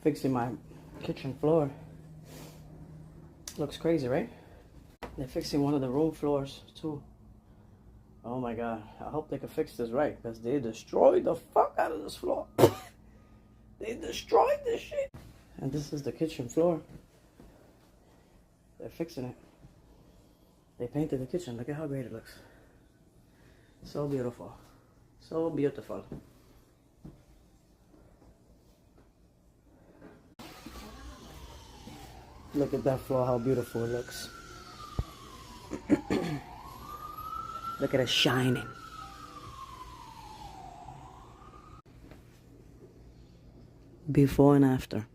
fixing my kitchen floor. Looks crazy, right? They're fixing one of the room floors too. Oh my god, I hope they can fix this right, because they destroyed the fuck out of this floor. They destroyed this shit. And this is the kitchen floor. They're fixing it. They painted the kitchen. Look at how great it looks. So beautiful. So beautiful. Look at that floor, how beautiful it looks. Look at it shining. Before and after.